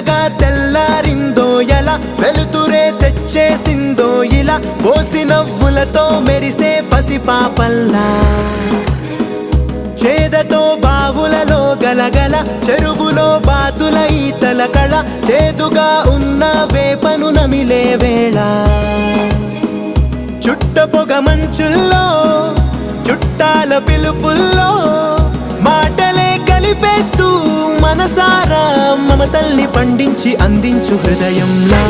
తెల్లగా తెల్లారిందో ఎలా వెలుతురే తెచ్చేసిందో ఇలా పోసి నవ్వులతో మెరిసే పసిపాపల్లా చేదతో బావులలో గలగల చెరువులో బాతుల ఈతల కళ చేదుగా ఉన్న వేపను నమిలే వేళ చుట్ట పొగ మంచుల్లో చుట్టాల పిలుపుల్లో మాటలే కలిపేస్తూ మనసారా మమతల్ని పండించి అందించు హృదయంలో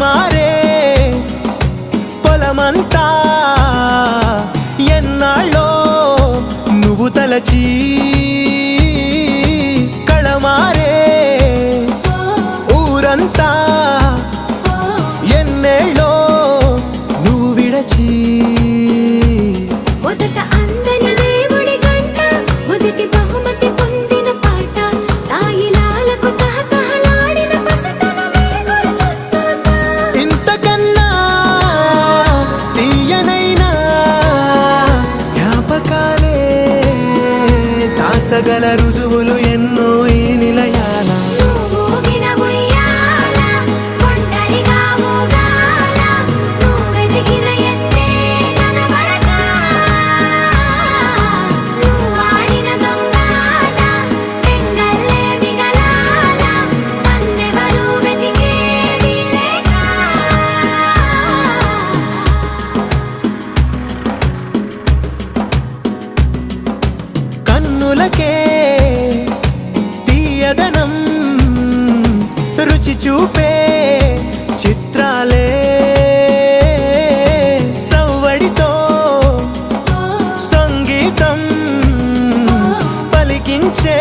మారే పొలమంతా ఎన్నాళ్ళో నువ్వు తలచి కళమారే ఊరంతా ఎన్నేళ్ళో నువ్వు విడచి మొదట అందని దేవుడి గంట మొదటి బహుమతి పొందిన పాట తాయిలాలకు తహతహలాడిన పసితనమే గుర్తొస్తుందా ఇంతకన్నా తీయనైనా జ్ఞాపకాలే దాచగల రుజువులు ఎన్నో ఈ నిలయాల కన్నులకే తీయదనం రుచి చూపే చిత్రాలే సవ్వడితో సంగీతం పలికించే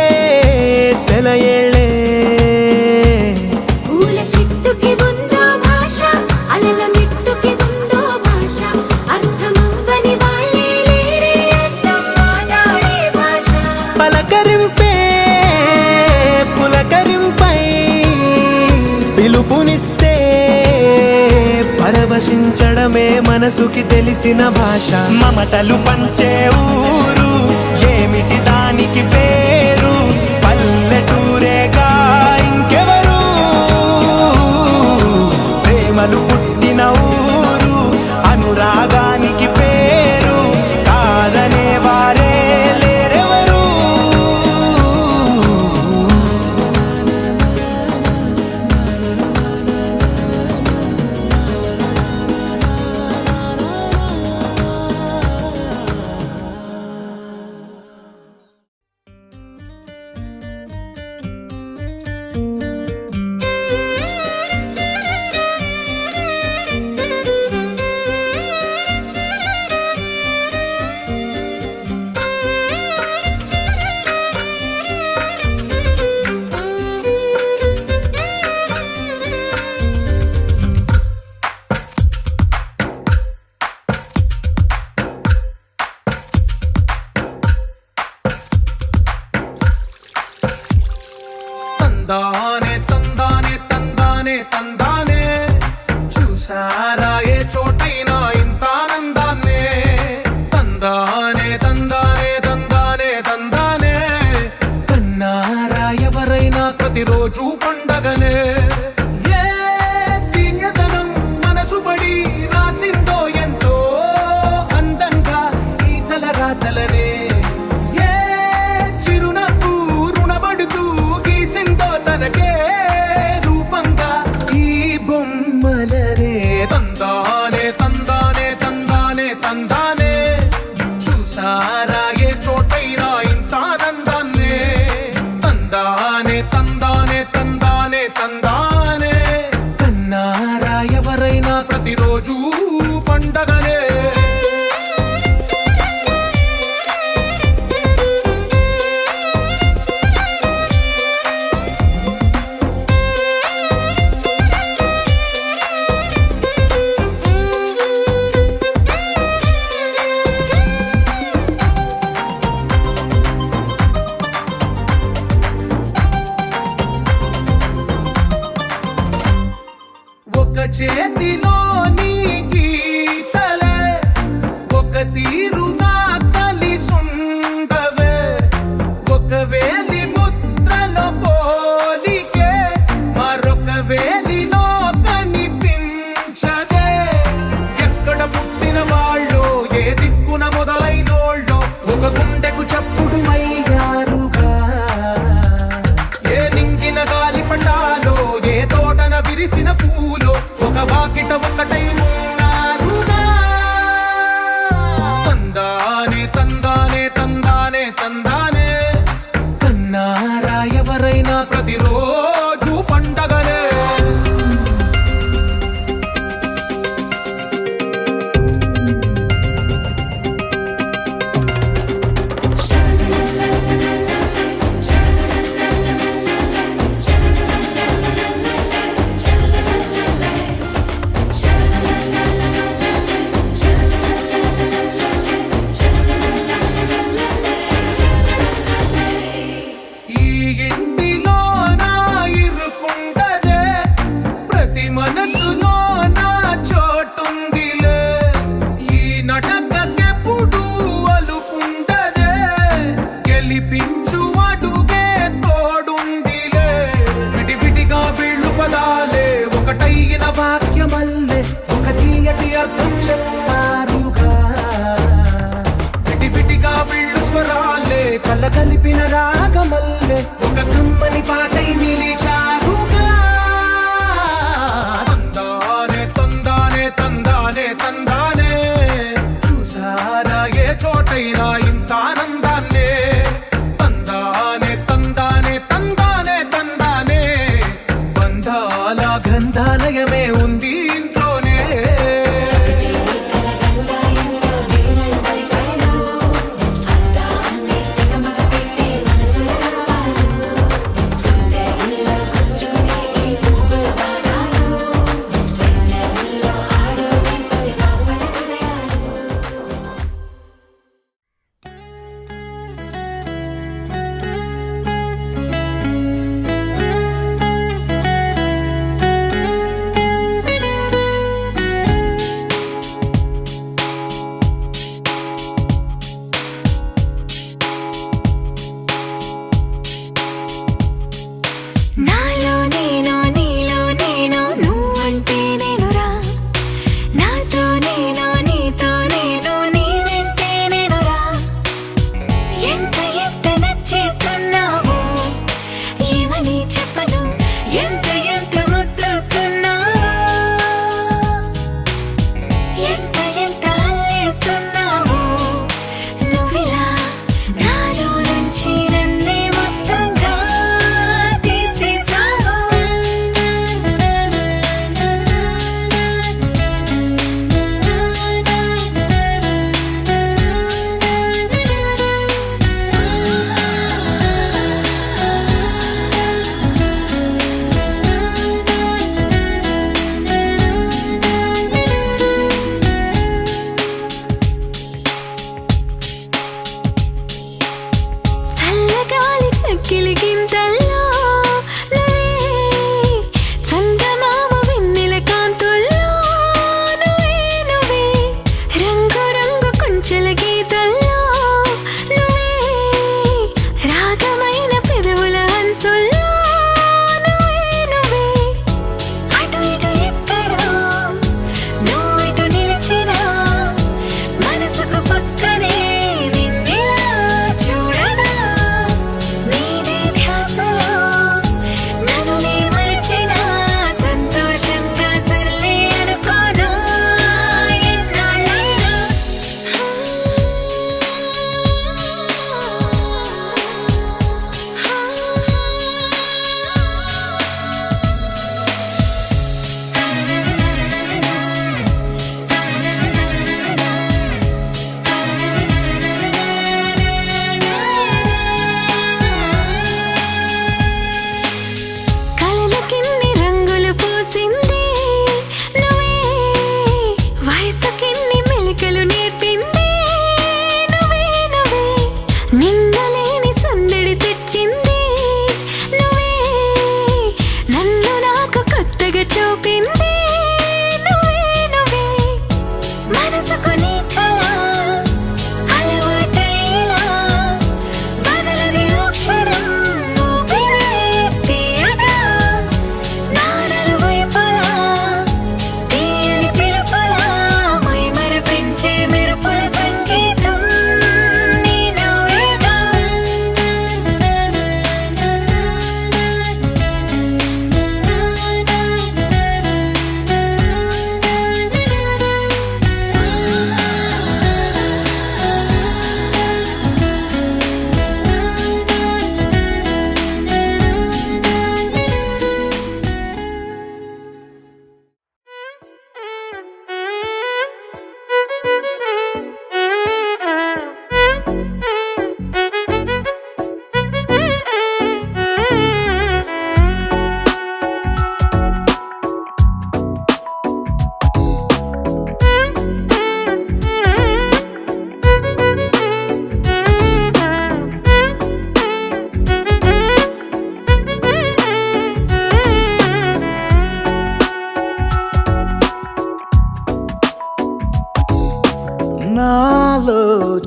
సెలయేళే పూల చెట్టుకి ఉందో భాష అలల మిట్టుకి ఉందో భాష అర్థమవ్వని వాళ్ళే లేరే అర్థం మాట్లాడే భాష పలకరింపే పులకరింపై పిలుపునిస్తే పరవశించడమే మనసుకి తెలిసిన భాష మమతలు పంచే ఊరు ఏమిటి దానికి పేరు పల్లెటూరేగా ఇంకెవరు ప్రేమలు పుట్టిన ఊరు అనురాగానికి పేరు కాదనే వారే లేరెవరు తందానే తందానే తందానే తందానే చూసారా ఏ చోటైనా ఇంత ఆనందాన్నే తందానే తందానే తందానే తందానే కన్నారా ఎవరైనా ప్రతిరోజు పండగనే ఏ తీయదనం మనసు పడి రాసిందో ఎంతో అందంగా ఈ తల రాతలనే ఏ చిరునవ్వు రుణపడుతూ గీసిందో తనకే రూపంగా ఈ బొమ్మలనే తందానే తందానే తందానే తందానే చూసారా ఏ చోటైనా ఇంత ఆనందాన్నే తందానే తందానే అర్థం చెప్పారుగా విటివిటిగా వీళ్ళు స్వరాలే కళ్ళ కలిపిన రాగమల్లే ఒక కమ్మని పాటై నిలిచారుగా తందానే తందానే తందానే తందానే చూసారా ఏ చోటైనా ఇంత ఆనందాన్నే తందానే తందానే తందానే తందానే బంధాల గ్రంథాలయమే ఉంది ఇంట్లోనే నాలో నేను నీలో నేను నువ్వంటే నేనురా నాతో నేను నీతో నేను నీ వెంటే నేనురా ఎంత ఎంత నచ్చేస్తున్నావు ఏమని చెప్పను ఎంత ఎంత ముద్దొస్తున్నావు ఎంత ఎంత అల్లేస్తున్నావు నువ్విలా నాలో నుంచి నన్నే మొత్తంగా చల్లగాలి చక్కిలి గింతల్లో నువ్వే చందమామ వెన్నెల కాంతుల్లో నువ్వే నువ్వే రంగు రంగు కొంచెల గీతల్లో నువ్వే రాగమైన పెదవుల హంసుల్లో నువ్వే నువ్వే అటు ఇటు ఎక్కడో నువ్వు ఇటు నిలిచినా మనసుకు పక్కనే నిన్నిలా చూడనా నీదే ధ్యాసలో నన్ను నే మరచినా సంతోషంగా సర్లే అనుకోనా ఎన్నాళ్ళైనా కలలకిన్ని రంగులు పూసింది నువ్వే వయసుకిన్ని మెలికలు నేర్పింది నువ్వే నువ్వే నిన్నలేని సందడి తెచ్చింది నువ్వే నన్ను నాకు కొత్తగా చూపింది నువ్వే నువ్వే మనసుకు నీ కళ అలవాటైలా బదలది ఓ క్షణం ఊపిరే తీయగా నా నలువైపులా తీయని పిలుపులా మైమరపించే మెరుపుల సంగీతం నీ నవ్వేగా నాలో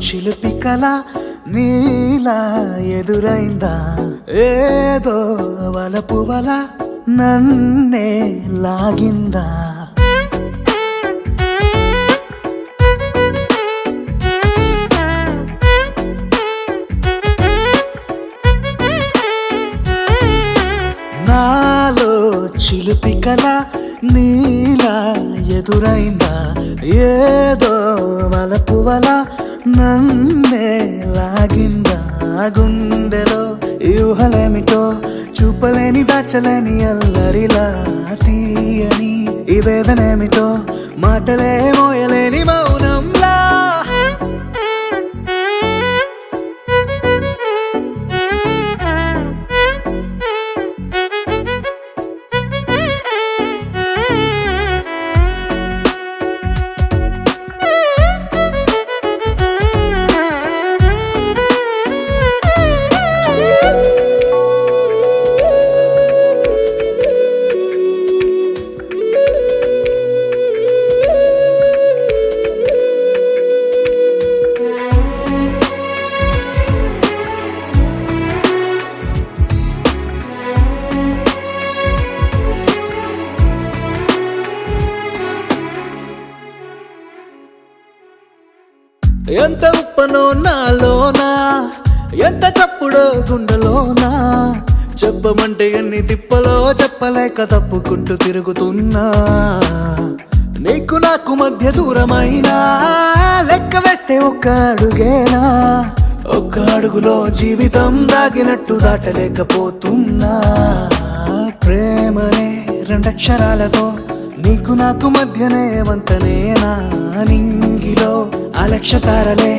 చిలిపి కల నీలా ఎదురైందా ఏదో వలపు వల నన్నే లాగిందా కళ నీలా ఎదురైందా ఏదో వలపు వల నన్నే లాగిందా గుండెలో యూహలేమిటో చూపలేని దాచలేని అల్లరిలా తీయని ఈ వేదనేమిటో మాటలే మోయలేని మౌనంలా ఎంత ఉప్పనో నాలోనా ఎంత చప్పుడో గుండెలోనా చెప్పమంటే ఎన్ని తిప్పలో చెప్పలేక తప్పుకుంటూ తిరుగుతున్నా నీకు నాకు మధ్య దూరమైనా లెక్క వేస్తే ఒక్క అడుగేనా ఒక్క అడుగులో జీవితం దాగినట్టు దాటలేకపోతున్నా ప్రేమనే రెండక్షరాలతో నీకు నాకు మధ్యనే వంతనేనా నింగిలో అలక్ష్య తారలే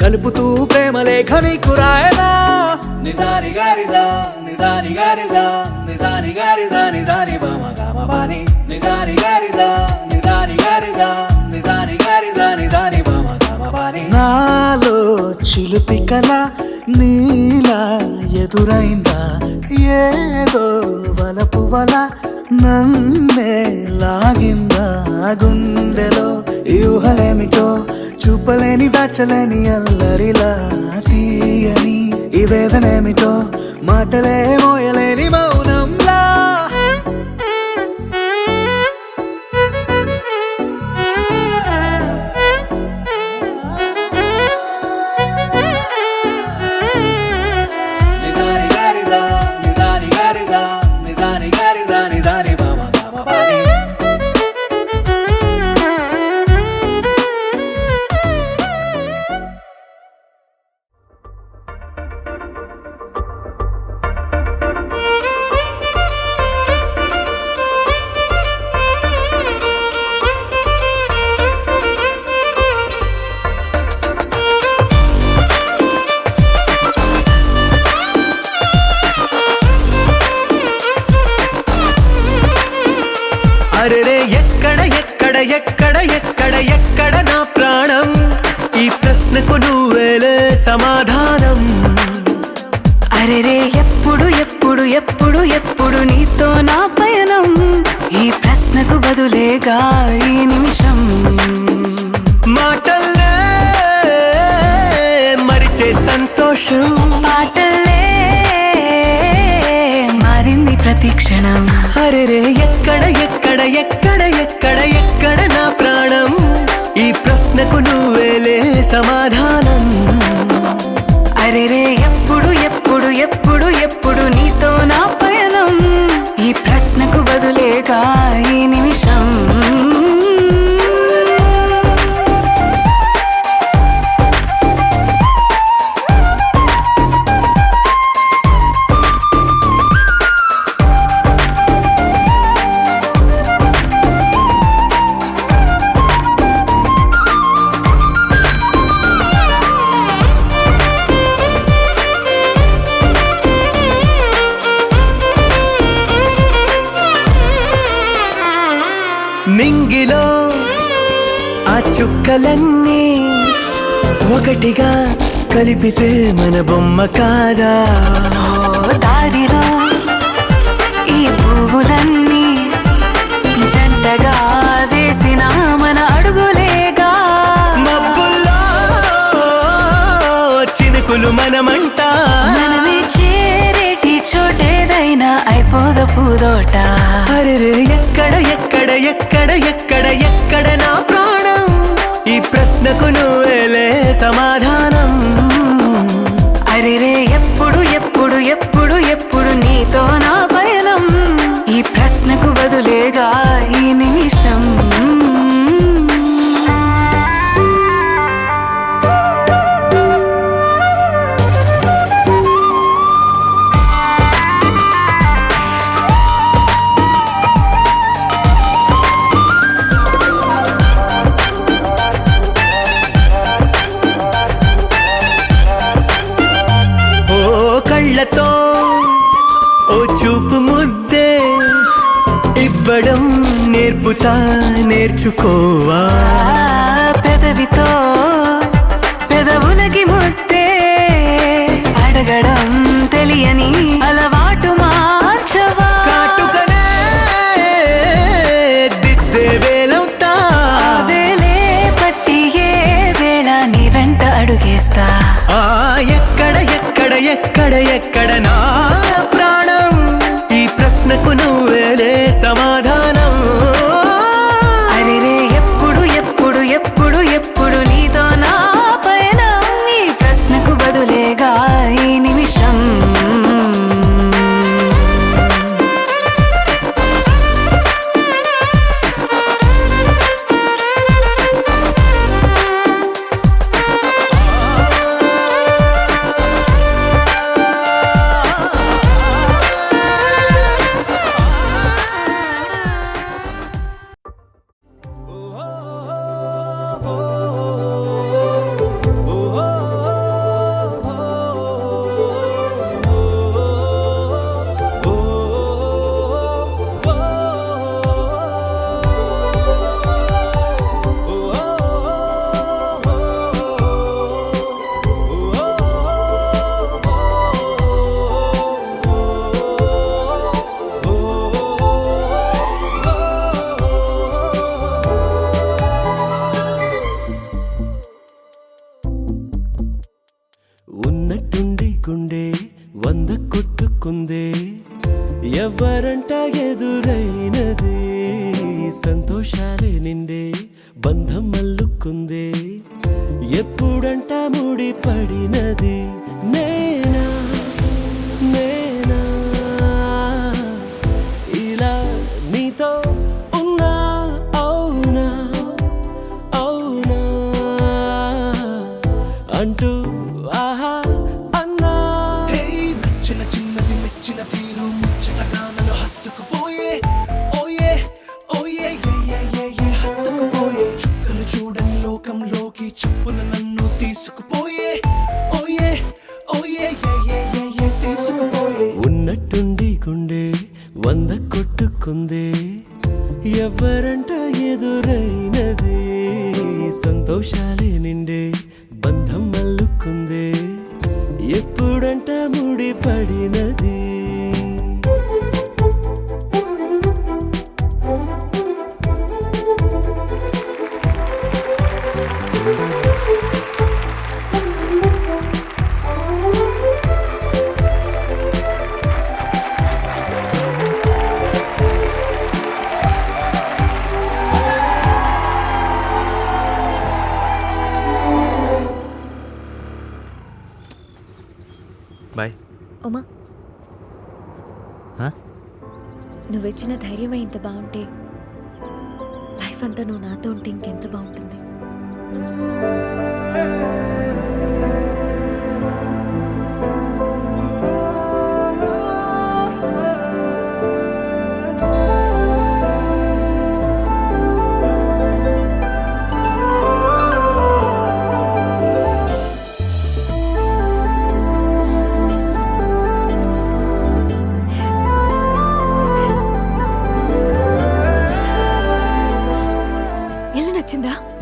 కలుపుతూ ప్రేమ లేఖ నీకు రాయనా నిజాని గారిజా నిజాని గారిజా నిజాని గారిజా నిజాని బామ గామ బాని నిజాని గారిజా నిజాని గారిజా నిజాని గారిజా నిజాని బామ గామ బాని నాలో చిలుపి కళ నీలా ఎదురైందా ఏదో వలపు వల నన్నే లాగిందా గుండెలో యూహలేమిటో చూపలేని దాచలేని అల్లరిలా తీయని ఈ వేదనేమిటో మాటలే మోయలేని మౌనంలా నిజాని గారిజా నిజాని గారిజా నిజాని గారిజా నిజాని బామ గామ బాని అరెరే ఎక్కడ ఎక్కడ ఎక్కడ ఎక్కడ ఎక్కడ నా ప్రాణం ఈ ప్రశ్నకు నువ్వేలే సమాధానం అరెరే ఎప్పుడు ఎప్పుడు ఎప్పుడు ఎప్పుడు నీతో నా పయనం ఈ ప్రశ్నకు బదులేగా ఈ నిమిషం మాటల్లే మరిచే సంతోషం పాటలే మారింది ప్రతి క్షణం అరెరే ఎక్కడ ఎక్కడ ఎక్కడ ఎక్కడ ఎక్కడ నా ప్రాణం ఈ ప్రశ్నకు నువ్వేలే సమాధానం అరెరే ఎప్పుడు ఎప్పుడు ఎప్పుడు ఎప్పుడు నీతో నా పయనం ఈ ప్రశ్నకు బదులేగా ఈ నిమిషం నింగిలో ఆ చుక్కలన్నీ ఒకటిగా కలిపితే మన బొమ్మ కాదా దారిలో ఈ పువ్వులన్నీ జంటగా వేసిన మన అడుగులేగా మబ్బుల్లో చినుకులు మనమంట మనమే చేరేటి చోటేదైనా అయిపోద పూదోట అరెరే ఎక్కడ ఎక్కడ ఎక్కడ ఎక్కడ ఎక్కడ నా ప్రాణం ఈ ప్రశ్నకు నువ్వేలే సమాధానం అరెరే ఎప్పుడు ఎప్పుడు ఎప్పుడు ఎప్పుడు నీతో నా పయనం ఈ ప్రశ్నకు బదులేగా కళ్ళతో ఓ చూపు ముద్దే ఇవ్వడం నేర్పుతా నేర్చుకోవా పెదవితో పెదవులకి ముద్దే అడగడం తెలియని అలవాటు మార్చవా కాటుకనే దిద్దే వేలవుతా వేలే పట్టి ఏ వేళ నీ వెంట అడుగేస్తా ఎక్కడ ఎక్కడ ఎక్కడ ఎక్కడ నా ప్రాణం ఈ ప్రశ్నకు నువ్వేలే సమాధానం అరెరే ఎప్పుడు ఎప్పుడు ఎప్పుడు ఎప్పుడు నీతో నా పైన ఈ ప్రశ్నకు బదులేగా ఈ నిమిషం ఉన్నట్టుండి గుండె 100 కొట్టుకుందే ఎవరంట ఎదురైనది సంతోషాలే నిండే బంధం మల్లుకుందే ఎప్పుడంట ముడి పడినది నేనా నేనా ఇలా నీతో ఉన్నా అవునా అవునా అంటూ ఆహా అన్నా నచ్చిన చిన్నది మెచ్చిన తీరు ముచ్చటగా నన్ను హత్తుకుపోయే ఓయే ఓయే ఏ హత్తుకుపోయే చుక్కలు చూడని లోకంలోకి చెప్పున నన్ను తీసుకుపోయే ఓయే ఓయే ఏ తీసుకుపోయే ఉన్నట్టుండి గుండె 100 కొట్టుకుందే ఎవరంట ఎదురైనది సంతోషాలే నిండే బంధం మల్లుకుందే ఎప్పుడంట ముడి పడినది బాయ్ ఉమా నువ్విచ్చిన ధైర్యమే ఇంత బాగుంటే లైఫ్ అంతా నువ్వు నాతో ఉంటే ఇంకెంత బాగుంటుంది.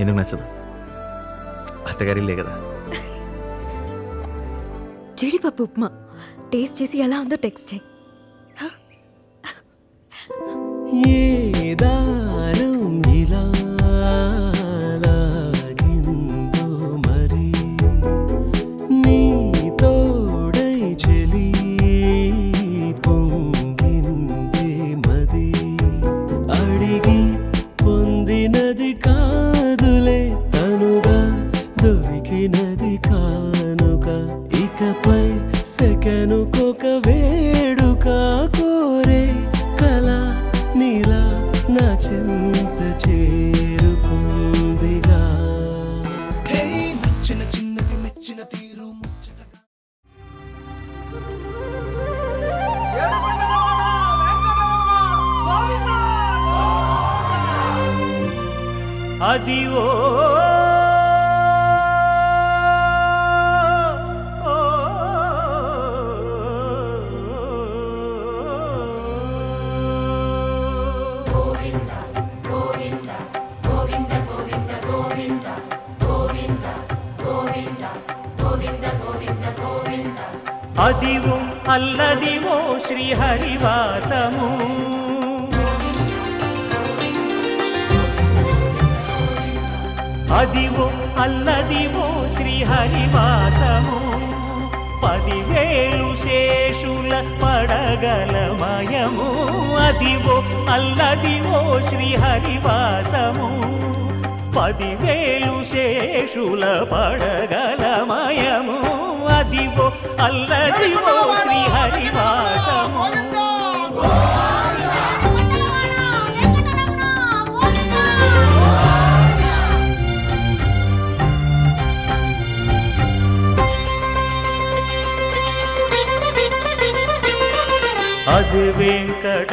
ఎందుకు నచ్చదు? అత్తగారిల్లే కదా. జీడిపప్పు ఉప్మా టేస్ట్ చేసి ఎలా ఉందో టెక్స్ట్ చేయి. ఏ దారం ఇలా లాగిందో మరి నీ తోడై చెలి పొంగిందే మది అడిగి పొందినది కాదులే తనుగా దొరికినది కానుక ఇకపై సెకనుకొక వేడుక కోరే కళ నీలా నా చెంత చేరుకుందిగా. నచ్చిన చిన్నది మెచ్చిన తీరు ముచ్చటగా అది ఓ అదివో అల్లదివో శ్రీహరివాసము అదివో అల్లదివో శ్రీహరివాసము 10,000 శేషుల పడగలమయము అదివో అల్లదివో శ్రీహరివాసము 10,000 శేషుల పడగలమయము అదివో అల్లదివో శ్రీహరివాసము అది వెంకటాచలమఖిలో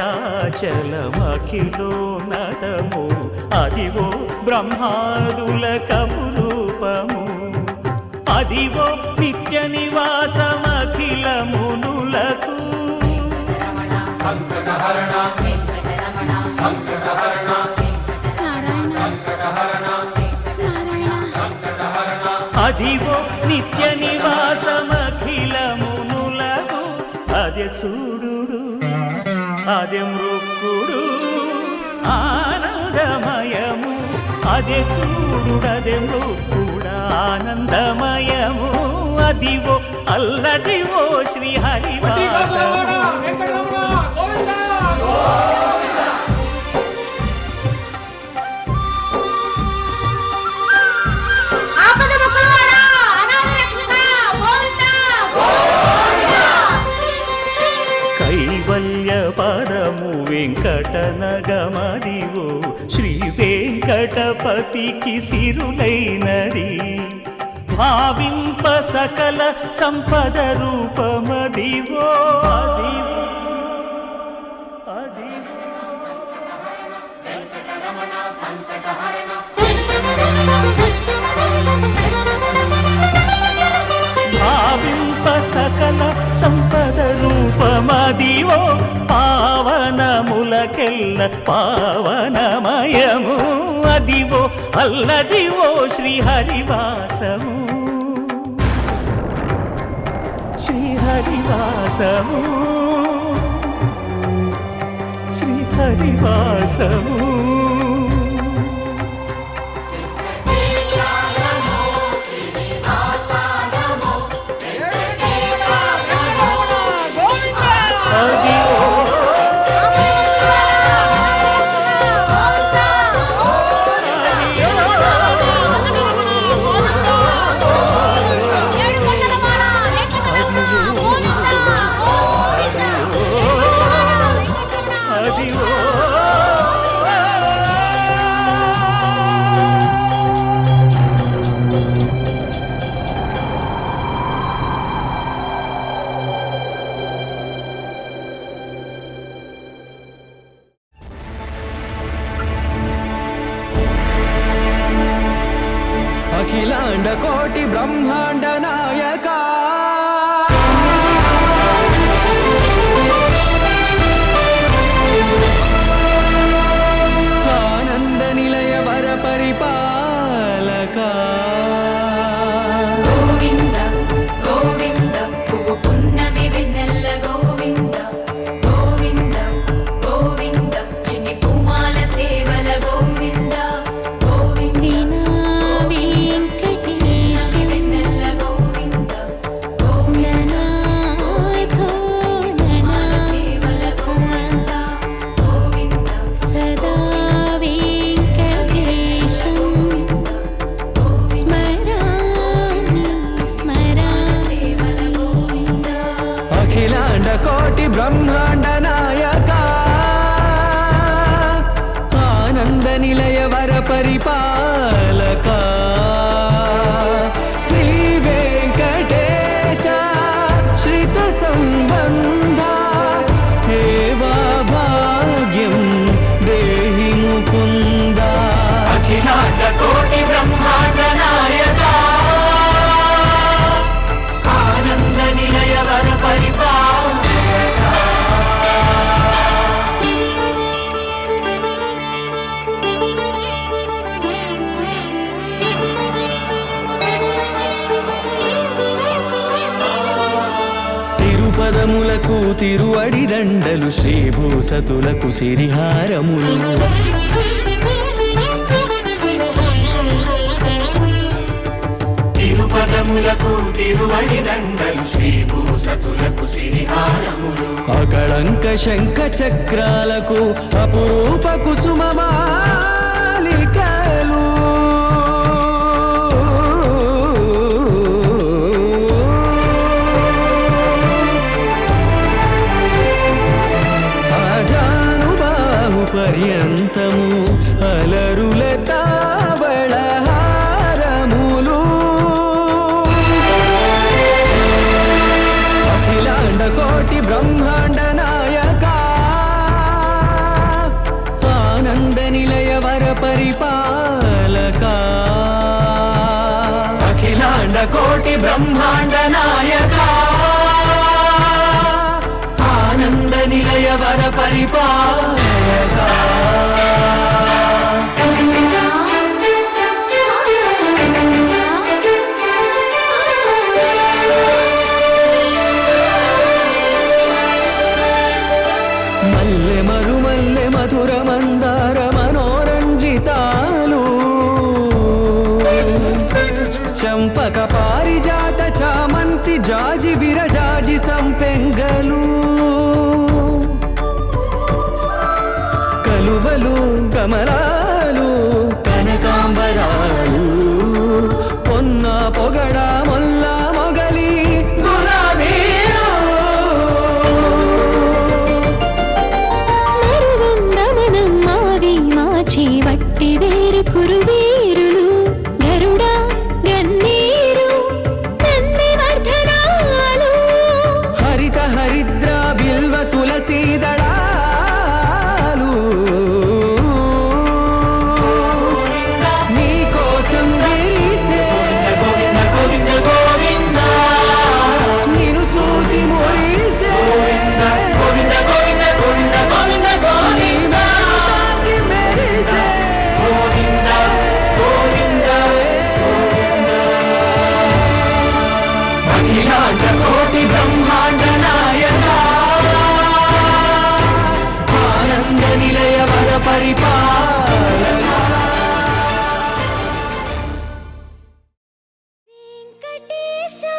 నటము అదివో బ్రహ్మాదుల కపురూపము అదివో నిత్య నివాసమఖిల మునులకు అదివో నిత్య నివాసమఖిల మునులకు అదే చూడు అదే మృక్కుడు ఆనందమయము అదే చూడుడదే మృక్కుడు ఆనందమయము అదివో అల్లదివో శ్రీహరివాసము పరము వెంకటనగమదివో శ్రీ వెంకటపతికి సిరులైనది భావింప సకల సంపద రూపమదివో అదివో అదివో భావింప సకల సంపద రూపమదివో పావనములకెల్ల పావనమయము అదివో అల్లదివో శ్రీహరివాసము శ్రీహరివాసము శ్రీహరివాసము అఖిలాండ కోటి బ్రహ్మాండ నాయక ఆనంద నిలయ వర పరిపాలక గోవింద గోవింద పువ్వు పున్నమి వెన్నెల్ల గోవింద గోవింద గోవింద చిన్ని పూమాల సేవల గోవింద గోవింద వెన్నెల్ల గోవింద గోవింద పూమాల సేవల గోవింద గోవింద సదా వెంకటేశం స్మరామి స్మరామి సేవల గోవింద అఖిలాండ కోటి బ్రహ్మాండ నాయక ఆనంద నిలయ వర పరిపాలక శ్రీ వెంకటేశ శ్రిత సంబంధ సేవా భాగ్యం దేహి ముకుంద అఖిలాండ కోటి బ్రహ్మాండ నాయక ఆనంద నిలయ వర పరిపాలక తిరుపదములకు తిరువడి దండలు శ్రీభూసతులకు సిరిహారములు తిరుపదములకు తిరువడి దండలు శ్రీభూసతులకు సిరిహారములు అకళంక శంఖ చక్రాలకు అపురూప కుసుమమాలికలు ఆజానుబాహు పర్యంతము అలరుల తావళహారములు అఖిలాండ కోటి బ్రహ్మాండ నాయక ఆనంద నిలయ వర పరిపాలక అఖిలాండ కోటి బ్రహ్మాండ నాయక ఆనంద నిలయ వర పరిపాలక మల్లె మరుమల్లె మధుర మందార మనోరంజితాలు చంపక పారిజాత చామంతి జాజి విరజాజి సంపెంగలు కలువలు కమలాలు కనకాంబరాలు పొన్న పొగడ మొల్ల మొగలి గులాబీలు మరువందమనం మావి మాచి వట్టి వేరు కురువీరులు గరుడా గన్నీరు నందివర్ధనాలు హరిత హరిద్ర బిల్వ తులసీ దళాలు నీ కోసం విరిసే నిన్ను చూసి మురిసే నీ నాకి మెరిసే అఖిలాండ కోటి బ్రహ్మాండ నాయక ఆనంద నిలయ వర పరిపాలక వెంకటేశా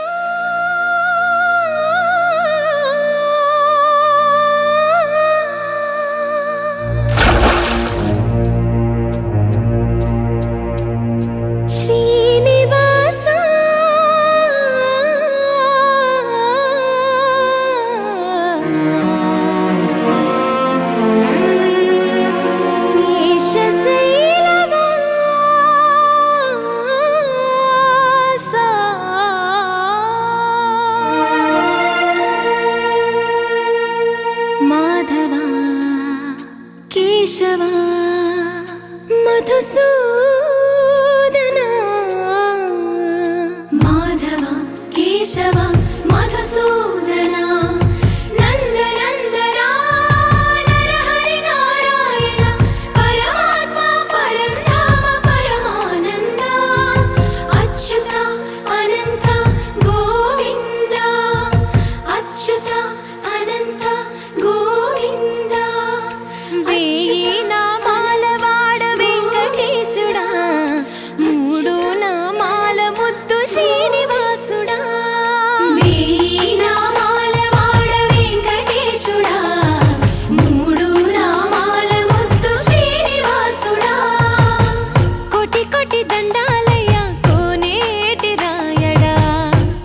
శ్రీనివాసా శేషశైలవాసా మాధవ కేశవ మధుసూదన మాధవ కేశవ మధుసూదన నందనందన నరహరి నారాయణ పరమాత్మ పరంధామ పరమానంద అచ్యుత అనంత గోవింద అచ్యుత అనంత గోవింద వేయి నామాల వాడ వెంకటేశుడా మూడు నామాల ముద్దు శ్రీనివాసుడా వేయి నామాల వాడ వెంకటేశుడా మూడు నామాల ముద్దు శ్రీనివాసుడా కోటి కోటి దండాలయ్య కోనేటి రాయడా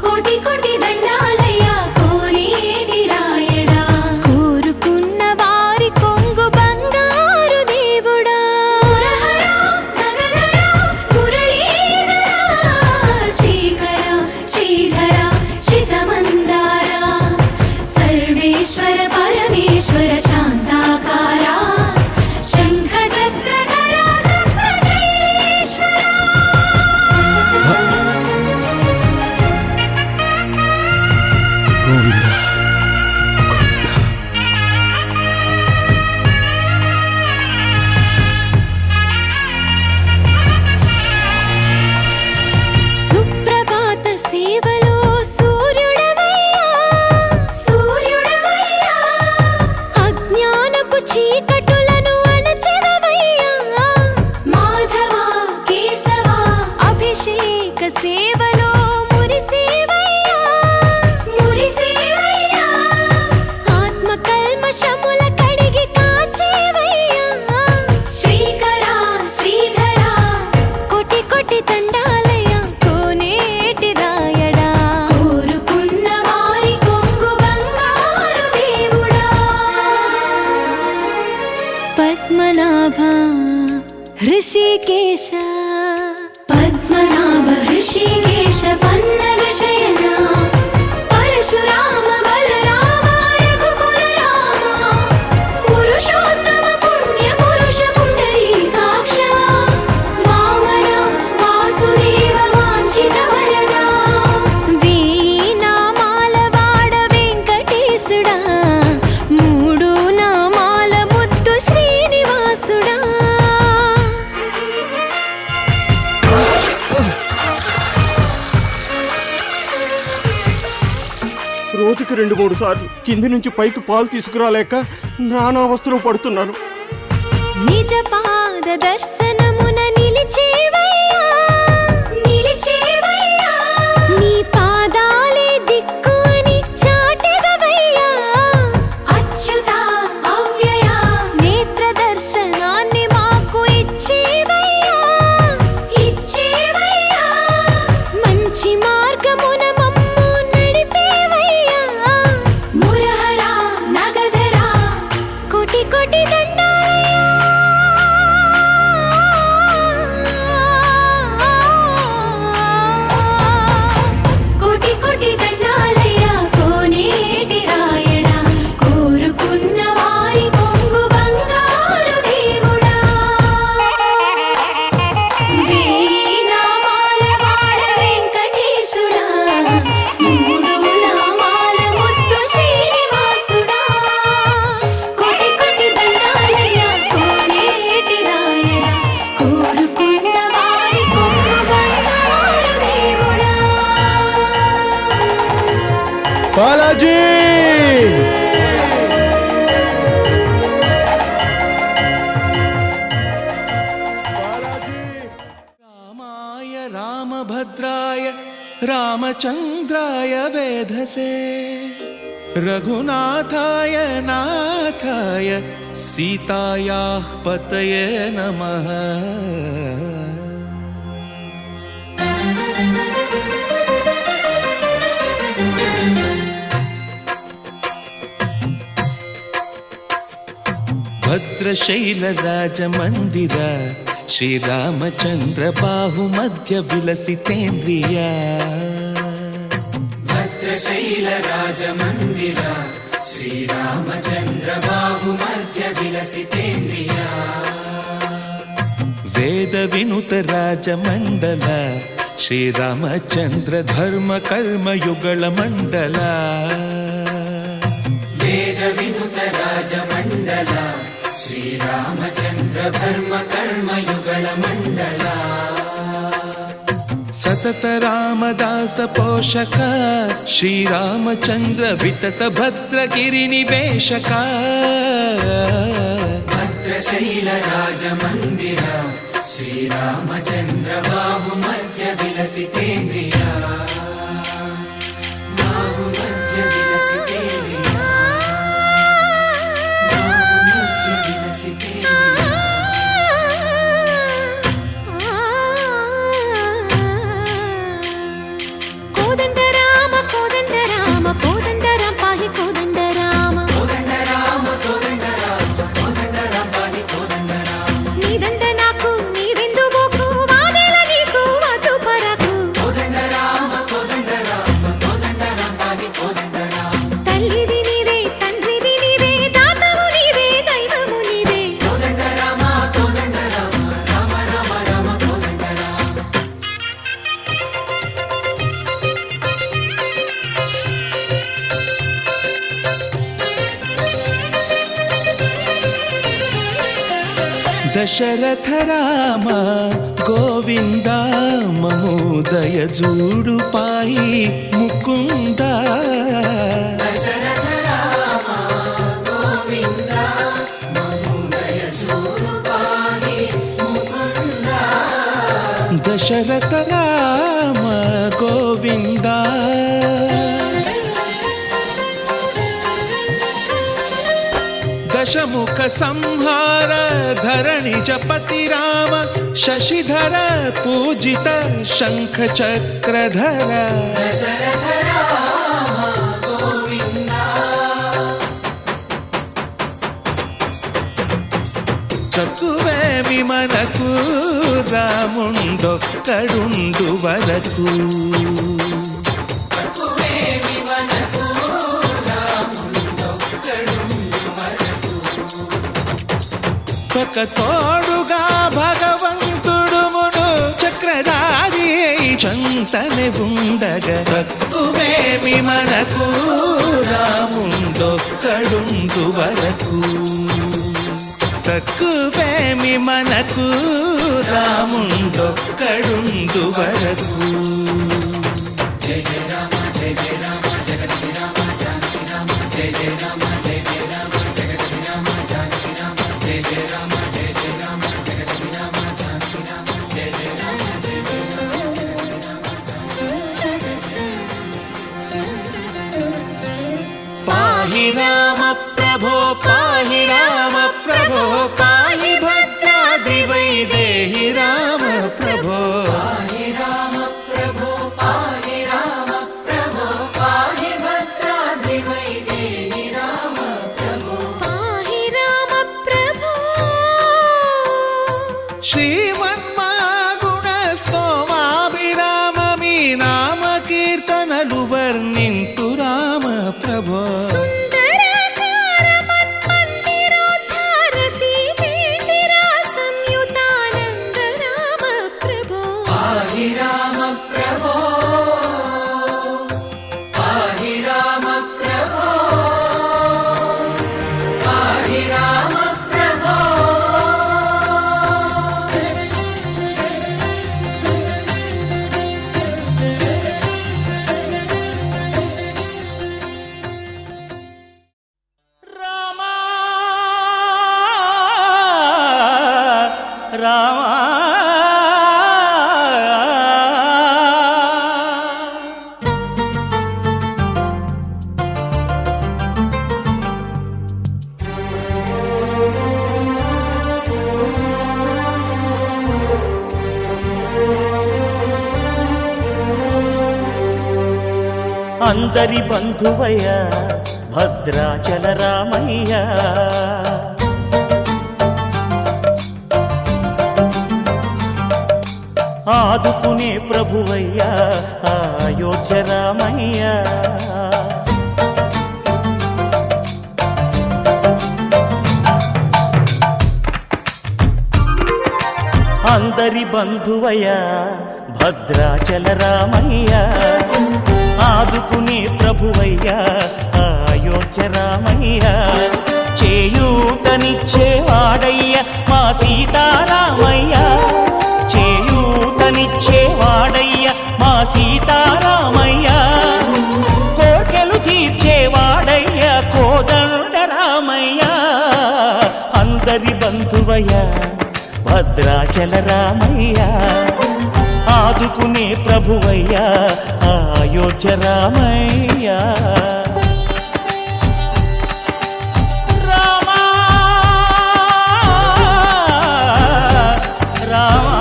కోటి కోటి దండాలయ్య కోనేటి రాయడా కోరుకున్న వారి కొంగు బంగారు దేవుడా మురహరా నగధరా మురళీధరా శ్రీకర శ్రీధర శ్రితమందార సర్వేశ్వర పరమేశ్వర శాంతాకార శంఖ చక్రధర సప్తశైలేశ్వర సుప్రభాత సేవలో సూర్యుడవయ్యా సూర్య ऋषिकेश पद्मनाभ ऋषिकेश पन्नग शयना परशुराम बलराम रघुकुल राम पुरुषोत्तम पुण्य पुरुष पुण्डरीकाक्ष वामन वासुदेव वाञ्छित वरदा వీణామాల వాడ వెంకటేశుడా మూడు నామాల ముద్దు శ్రీనివాసుడా రోజుకి 2-3 సార్లు కింది నుంచి పైకి పాలు తీసుకురాలేక నానా అవస్థలు పడుతున్నాను. నిజ పాద దర్శనమున నిలిచేవయ్యా నిలిచేవయ్యా నీ పాదాలే దిక్కు అని చాటెదవయ్యా అచ్యుత అవ్యయ నేత్ర దర్శనాన్ని మాకు ఇచ్చేవయ్యా ఇచ్చేవయ్యా మంచి మార్గమున మమ్ము నడిపేవయ్యా మురహర నగధర కోటి కోటి కోటి కోటి దండాలయ్యా కోనేటి రాయడా కోరుకున్న వారి కొంగు బంగారు దేవుడా వీణామాల వాడ వెంకటేశుడా మూడు నామాల ముద్దు శ్రీనివాసుడా కోటి కోటి దండాలయ్యా కోనేటి రాయడా కోరుకున్న వారి కొంగు బంగారు దేవుడా బాలాజీ రామాయ రామభద్రాయ రామచంద్రాయ వేధసే రఘునాథాయ నాథాయ సీతాయాః పతయే నమః. భద్రశైలరాజమందిర శ్రీరామచంద్ర బాహుమధ్య విలసితేంద్రియ భద్రశైల రాజమందిర శ్రీరామచంద్ర బాహుమధ్య విలసితేంద్రియ వేద వినుత రాజమండల శ్రీరామచంద్ర ధర్మ కర్మయుగళ మండల వేద వినుత రాజమండల శ్రీరామచంద్ర ధర్మ కర్మయుగళ మండల సతత రామదాస పోషక శ్రీరామచంద్ర వితత భద్రగిరి నివేశక భద్రశైల రాజమందిర శ్రీరామచంద్ర బాహుమధ్య విలసితేంద్రియ బాహుమధ్య విలసితేంద్రియ బాహుమధ్య విలసితేంద్రియ కోదండ రామ కోదండ రామ కోదండ రామ పాహి కోదండ రామ కోదండ రామ కోదండ రామ కోదండ రామ పాహి కోదండ రామ నీదండ నాకు నీవెందు బోకు వాదేల నీకు వద్దు పరకు కోదండ రామ కోదండ రామ కోదండ రామ పాహి కోదండ రామ తల్లివి నీవే తండ్రివి నీవే దాతవు నీవే దైవము నీవే కోదండ రామ కోదండ రామ రామ రామ రామ కోదండ రామ దశరథ రామ గోవింద మము దయజూడు పాయి ముకుంద దశరథ రామ గోవింద మముదయ చూడు పాహి ముకుంద దశరథ రామ గోవింద దశముఖ సంహార ధరణి జపతి రామ శశిధర పూజిత శంఖ చక్రధర దశరథ రామ గోవింద తక్కువేమి మనకు రాముండొక్కడుండు వరకు ఒక తోడుగా భగవంతుడు మును చక్రధారి చంతనే ఉండగా తక్కువేమి మనకు రాముండొక్కడుండు వరకు తక్కువేమి మనకు రాముండొక్కడుండు వరకు జయ జయ రామ జయ జయ రామ జగతి రామ జానకి రామ జయ జయ రామ జయ జయ రామ జగతి రామ జానకి రామ జయ జయ రామ జయ జయ రామ జగతి రామ జానకి రామ జయ జయ రామ జయ జయ రామ పాహి రామ ప్రభో పాహి రామ ప్రభో పాహి భద్రాద్రి వైదేహి రామ ప్రభో పాహి రామ ప్రభో పాహి రామ ప్రభో పాహి భద్రాద్రి వైదేహి రామ ప్రభో పాహి రామ ప్రభో శ్రీమన్మాగుణస్తోమాభిరామమి నామ కీర్తనలు వర్ణింతు రామ ప్రభో సుందరాకార మన్మందిరోద్ధార సీతేందిర సంయుతానంద రామ ప్రభో పాహి రామ ప్రభో పాహి రామ ప్రభో పాహి రామ ప్రభో రామా రామా అందరి బంధువయ్య భద్రాచల రామయ్య ఆదుకునే ప్రభువయ్య అయోధ్య రామయ్య అందరి బంధువయ్య భద్రాచల రామయ్య ఆదుకునే ప్రభువయ్య అయోధ్య రామయ్య చేయూతనిచ్చేవాడయ్య మా సీతారామయ్య చేయూతనిచ్చేవాడయ్య మా సీతారామయ్య కోర్కెలు తీర్చేవాడయ్య కోదండ రామయ్య అందరి బంధువయ్య భద్రాచల రామయ్య ఆదుకునే ప్రభువయ్య అయోధ్య రామయ్య రామా రామా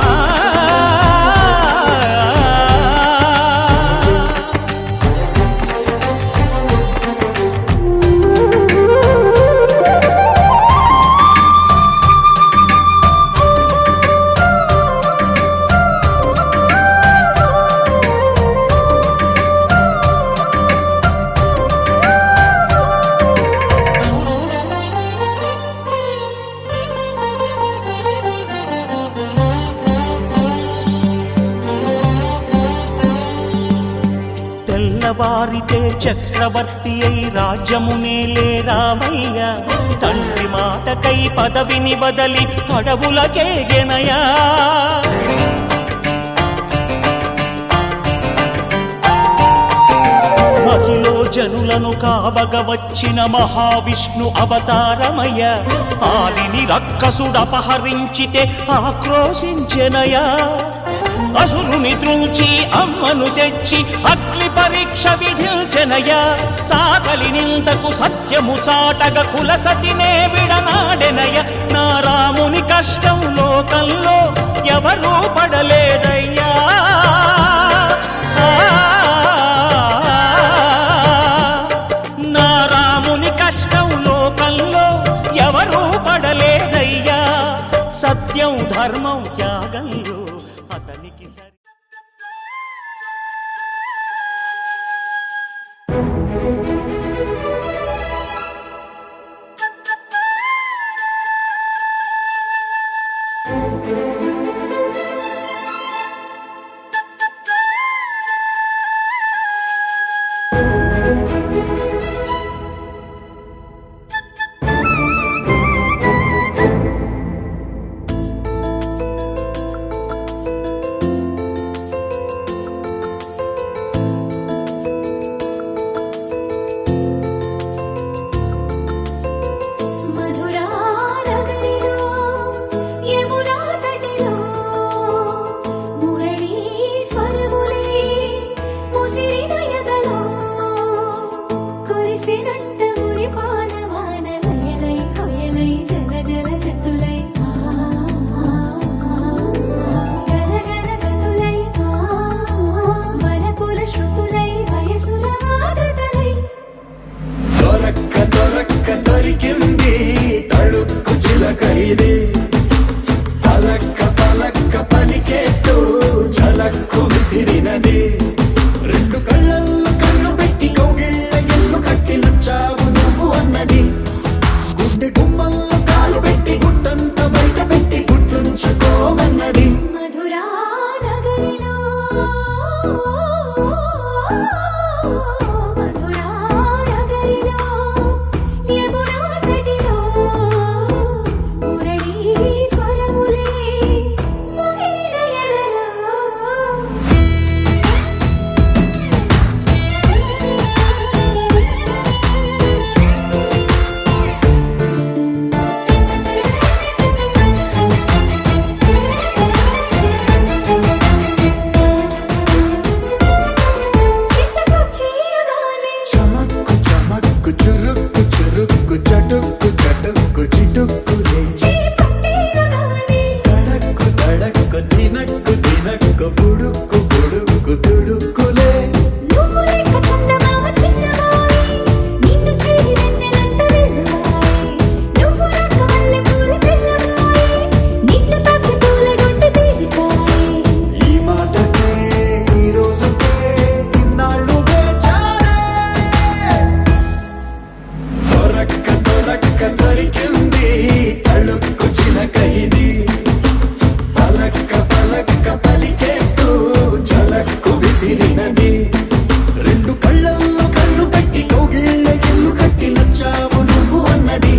తెల్లవారితే చక్రవర్తి అయి రాజ్యమునేలే రామయ్య తండ్రి మాటకై పదవిని వదలి అడవులకేగెనయా మహిలో జనులను కావగ వచ్చిన మహావిష్ణు అవతారమయ్య ఆలిని రక్కసుడపహరించితే ఆక్రోశించెనయా అసురుని త్రుంచి అమ్మను తెచ్చి అగ్ని పరీక్ష విధించెనయ సాగలి నిందకు సత్యము చాటగ కుల సతినే విడనాడెనయ నా రాముని కష్టం లోకంలో ఎవరూ పడలేదయ్యా నా రాముని కష్టం లోకంలో ఎవరూ పడలేదయ్యా సత్యం ధర్మం త్యాగంలో అతని మధురా నగరిలో యమునా తటిలో మురళీ స్వరములే ముసిరిన ఎదలో కురిసినంట మురిపాల వానలయలై హొయలై జల జల జతులై గల గల గతులై వలపుల శృతులై వయసుల ఆదతలై దొరక్క దొరికింది తళుక్కు చిలక ఇది పలక్క పలక్క పలికేస్తూ ఝలక్కు విసిరినది రెండు కళ్ళల్లో కళ్ళు పెట్టి కౌగిళ్ళ ఎల్లు కట్టి నచ్చావు నువ్వు అన్నది గుడ్డె గుమ్మల్లో కాలు పెట్టి గుట్టంత బయట పెట్టి గుర్తుంచుకోమన్నది మధురా నగరిలో మధురా నగరిలో యమునా తటిలో మురళీ స్వరములే ముసిరిన ఎదలో చిత్తకొచ్చియగానే చమక్కు చమక్కు చురుక్కు చురుక్కు చటుక్కు చటుక్కు చిటుక్కులే చీపట్టియగానే తడక్కు తడక్కు దినక్కు దినక్కు బుడుక్కు బుడుక్కు దుడుక్కులే నువ్వు లెక్క చందమామ చిన్నవాయి నిన్ను చేరి వెన్నెలంత వెళ్ళవాయి నువ్వు రాక మల్లె పూల తెల్లవాయి నిన్ను తాకి పూల గుండె తేలికాయి ఈ మాటకే ఈ రోజుకే ఇన్నాళ్ళు వేచానే దొరక్క దొరికింది తళుక్కు చిలక ఇది పలక్క పలక్క పలికేస్తూ ఝలక్కు విసిరినది రెండు కళ్ళల్లో కళ్ళు పెట్టి కౌగిళ్ళ ఎల్లు కట్టి నచ్చావు నువ్వు అన్నది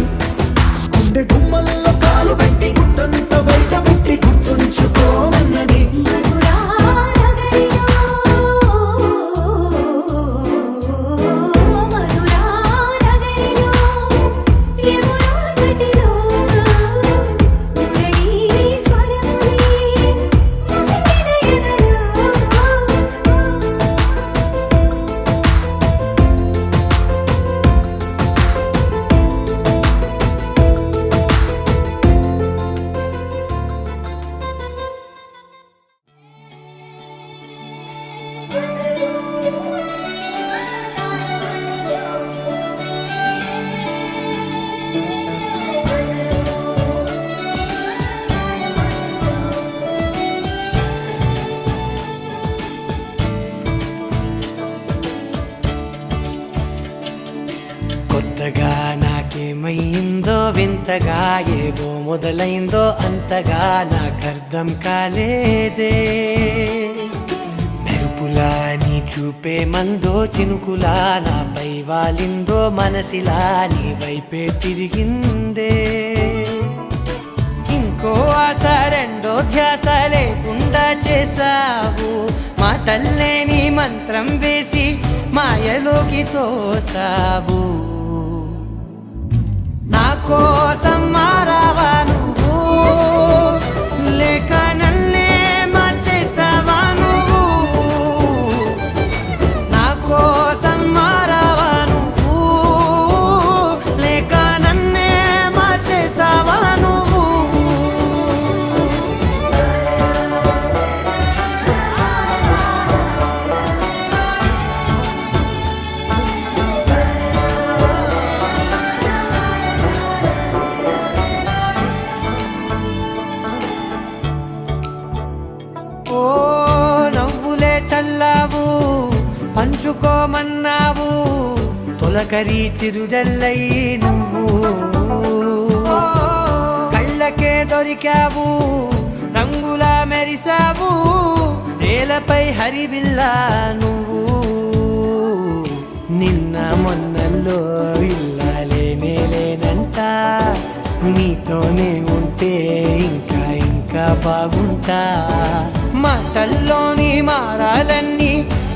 గుండె గుమ్మల్లో కాలు పెట్టి గుట్టంత బయట పెట్టి గుర్తుంచుకోమన్నది మధురా నగరిలో మధురా నగరిలో యమునా తటిలో మురళీ స్వరములే ముసిరిన ఎదలో కొత్తగా నాకేమైందో వింతగా ఏదో మొదలైందో అంతగా నాకర్థం కాలేదే మెరుపులా నీ చూపే మందో చినుకులా నాపై వాలిందో మనసిలా నీ వైపే తిరిగిందే ఇంకో ఆశ రెండో ధ్యాస లేకుండా చేసావు మాటల్లే నీ మంత్రం వేసి మాయలోకి తోసావు నా కోసం మారావా నువ్వు లేక నన్నే మార్చేసావా నువ్వు నా కోసం మారావా నువ్వు లేక నన్నే మార్చేసావా నువ్వు పులకరి చిరుజల్లై నువ్వు కళ్ళకే దొరికావు రంగుల మెరిసావు నేలపై హరివిల్లా నువ్వు నిన్న మొన్నల్లో ఇల్లాలేనే లేనంట నీతోనే ఉంటే ఇంకా ఇంకా బాగుంటా మాటల్లోని మారాలన్నీ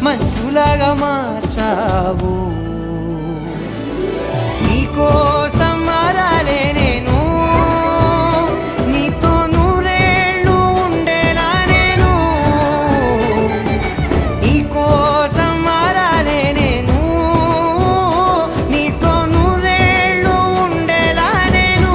మంచులాగా మార్చావు నీకోసం మారాలే నేను నీతో నూరేళ్ళు ఉండేనా నేను నీకోసం మారాలే నేను నీతో నూరేళ్ళు ఉండేలా నేను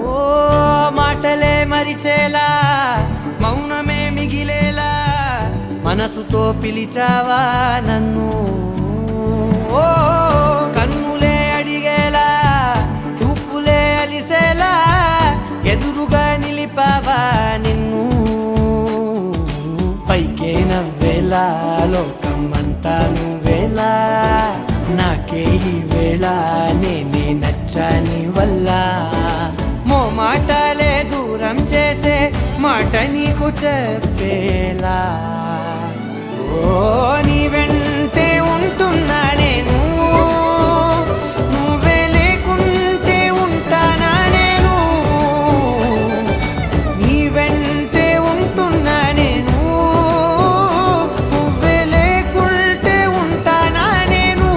ఓ మాటలే మరిచేలా మౌనమే మిగిలేలా మనసుతో పిలిచావా నన్ను ఓ కన్నులే అడిగేలా చూపులే అలిసేలా ఎదురుగా నిలిపావా నిన్ను పైకే నవ్వేలా లోకమంతా నువ్వేలా నాకే ఈ వేళ నేనే నచ్చని వల్ల మో మాటలే దూరం చేసే మాట నీకు చెప్పేలా ఓ నీ వెంటే ఉంటున్నా నేను నువ్వే లేకుంటే ఉంటానా నేను నీ వెంటే ఉంటున్నా నేను నువ్వే లేకుంటే ఉంటానా నేను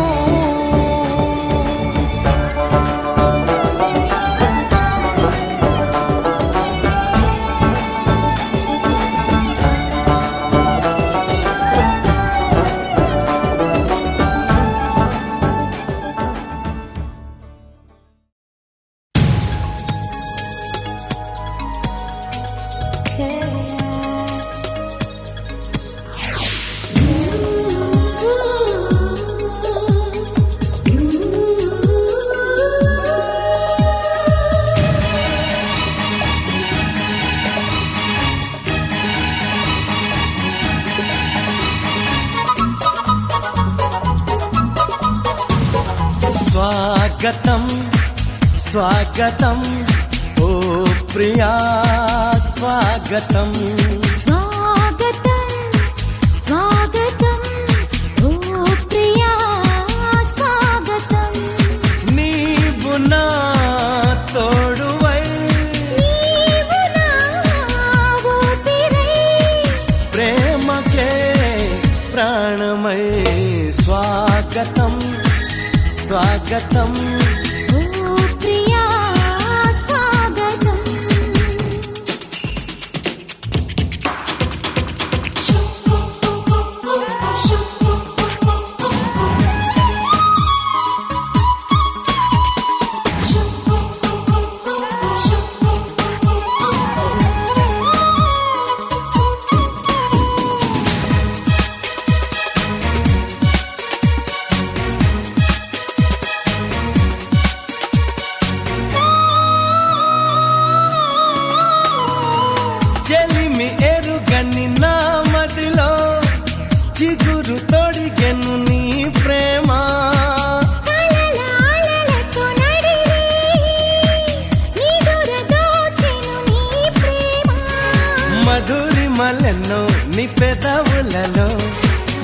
స్వాగతం స్వాగతం ఓ ప్రియా స్వాగతం స్వాగతం స్వాగతం ఓ ప్రియా స్వాగతం నీవు నా తోడువై నీవు నా ఊపిరై ప్రేమకే ప్రాణమై స్వాగతం స్వాగతం ఓ ప్రియా స్వాగతం చెలిమి ఎరుగని నా మదిలో చిగురు తొడిగెను నీ ప్రేమ కలలాలలతో నడిరే నిదుర దోచెను నీ ప్రేమ మధురిమలెన్నో నీ పెదవులలో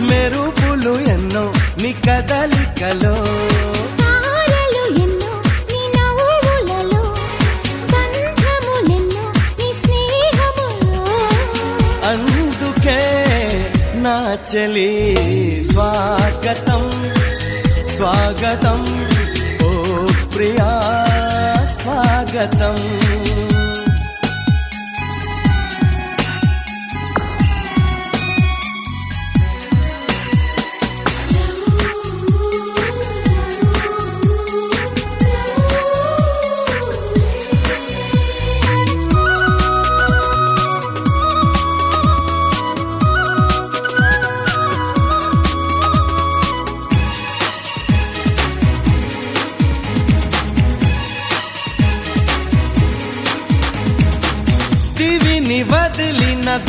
మెరుపులు ఎన్నో నీ కదలికలో తారలు ఎన్నో నీ నవ్వులలో బంధములెన్నో నీ స్నేహములో అందుకే నా చెలి స్వాగతం స్వాగతం ఓ ప్రియా స్వాగతం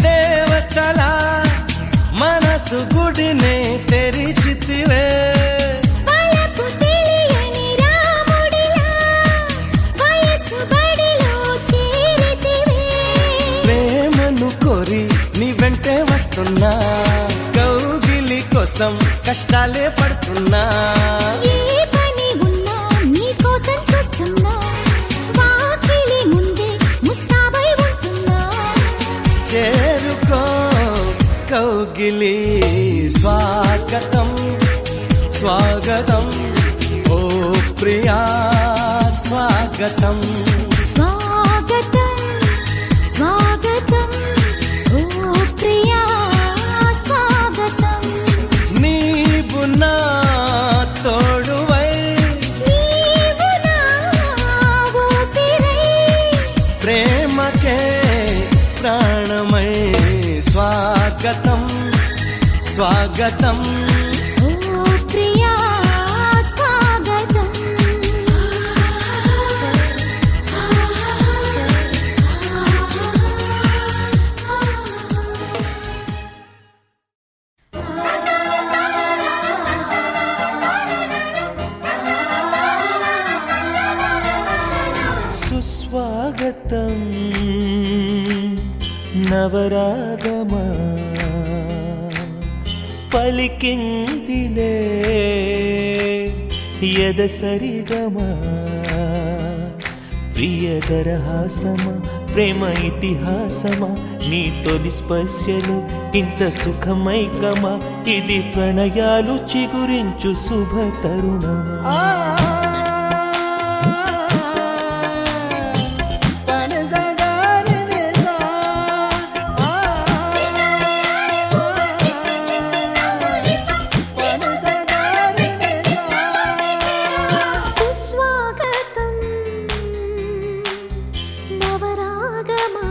దేవతల మనసు గుడినే తెరిచితివే వలపు తెలియని రాముడిలా వయసు బడిలో చేరితివే ప్రేమను కోరి నీ వెంటే వస్తున్నా కౌగిలి కోసం కష్టాలే పడుతున్నా ఏ పని ఉన్నా నీ కోసం చూస్తున్నా వాకిలి ముందే ముస్తాబై ఉంటున్నా చేరుకో కౌగిలి స్వాగతం స్వాగతం ఓ ప్రియా స్వాగతం స్వాగతం స్వాగతం ఓ ప్రియా స్వాగతం నీవు నా తోడువై నీవు నా ఊపిరై ప్రేమకే ప్రాణమై స్వాగతం స్వాగతం ఓ ప్రియా స్వాగతం సుస్వాగతం నవరాగమా పలికిందిలే ఎదసరిగమా ప్రియదరహాసమా ప్రేమ ఇతిహాసమా నీ తొలి స్పర్శలు ఇంత సుఖమైకమా ఇది ప్రణయాలు చిగురించు శుభ తరుణమా సుస్వాగతం నవరాగమా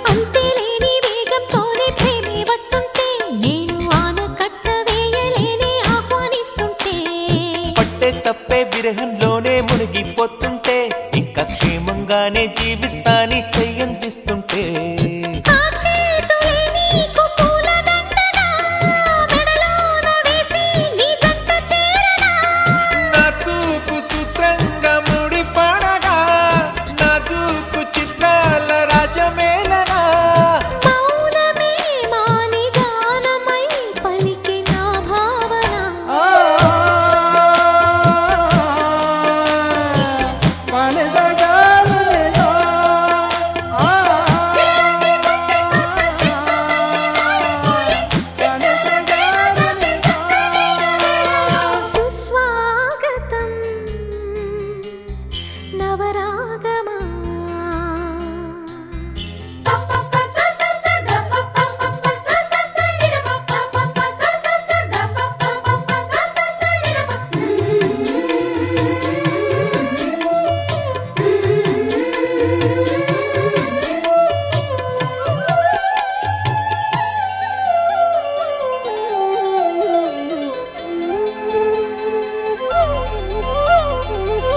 అంతేలేని వేగంతోనే ప్రేమే వస్తుంటే నేను ఆనకట్ట వేయలేని ఆహ్వానిస్తుంటే పట్టే తప్పే విరహంలోనే మునిగిపోతుంటే ఇంకా క్షేమంగానే జీవిస్తాని చెయ్యందిస్తుంటే ఆ చేతులే నీకు పూలదండగా మెడలోన వేసి నీ జంట చేరనా నా చూపు సూత్రంగా ముడిపడగా నా చూపు చిత్రాల రాజమేళనా మౌనమే మాని గానమై పలికి నా భావన సుస్వాగతం నవరాగమా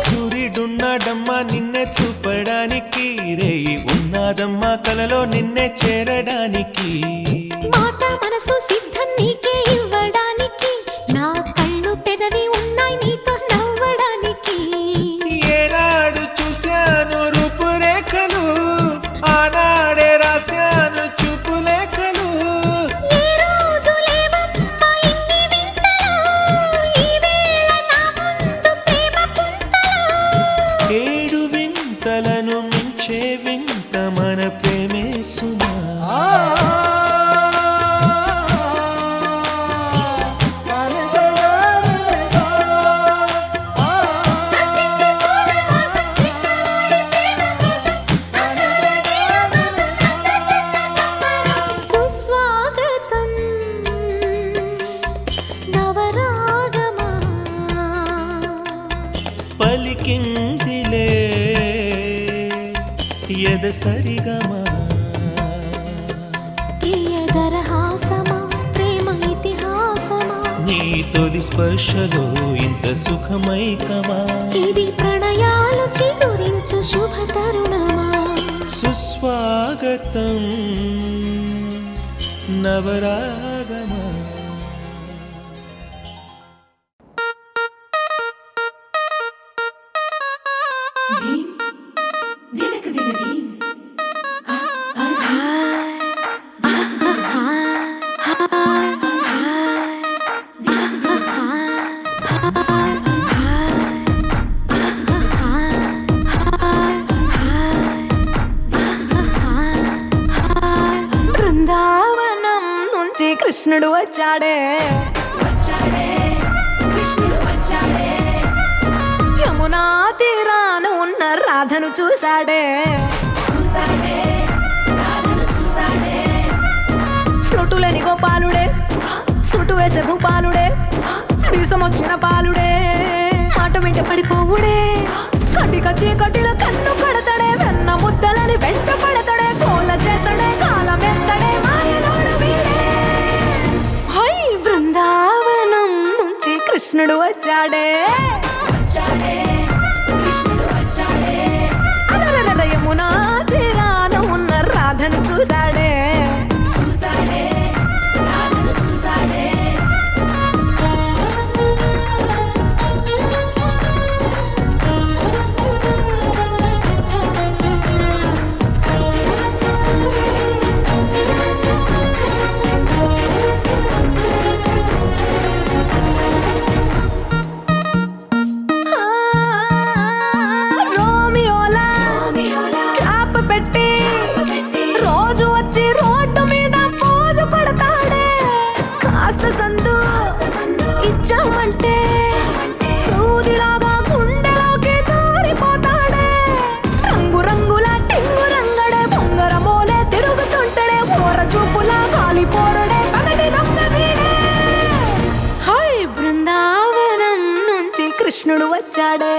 సూర్యుడున్నాడమ్మా నిన్నే చూపడానికి రేయి ఉన్నాదమ్మా కలలో నిన్నే చేరడానికి మాట మనసు సిద్ధం నీకే ఇవ్వడానికి నా కళ్ళు పెదవి ఉన్నాయి నీతో నవ్వడానికి ఏనాడు చూశాను రూపురేఖలు ఆనాడే రాశాను చూపులేఖలు ఈ రోజు లేవమ్మా ఇన్ని వింతలు ఈ వేళ నా ముందు ప్రేమ పుంతలు ఏడు వింతలను మించే వింత మన ప్రేమే సుమా సుస్వాగతం నవరాగమా ఎద సరిగమా ప్రియదరహాసమా ప్రేమ ఇతిహాసమా నీ తొలి స్పర్శలో ఇంత సుఖమైకమా ఇది ప్రణయాలు చిగురించు శుభ తరుణమా సుస్వాగతం నవరాగమా బృందావనం నుంచి కృష్ణుడు వచ్చాడే యమునా తీరాన ఉన్న రాధను చూశాడే ఫ్లూటులేని గోపాలుడే సుటు వేసే భూపాలుడే మీసం వచ్చిన పాలుడే మాట వెంట పడిపోవుడే కటిక చీకటిలో కన్ను కడతాడే వెన్న ముద్దలని వెంట పడతాడే కోల చేస్తాడే కాలం వేస్తాడే మాయలోడు వీడే హై బృందావనం నుంచి కృష్ణుడు వచ్చాడే అలరల యమునా తీరాన ఉన్న రాధను చూశాడే రోమియోలా క్లాప్ పెట్టి రోజు వచ్చి రోడ్డు మీద పోజు కొడతాడే కాస్త సందు ఇచ్చామంటే సూదిలాగా గుండెలోకి దూరిపోతాడే రంగు రంగుల టింగు రంగడే బొంగరమోలే తిరుగుతుంటాడే పోర చూపులా కాలిపోరడే పగటి దొంగ వీడే హై బృందావనం నుంచి కృష్ణుడు వచ్చాడే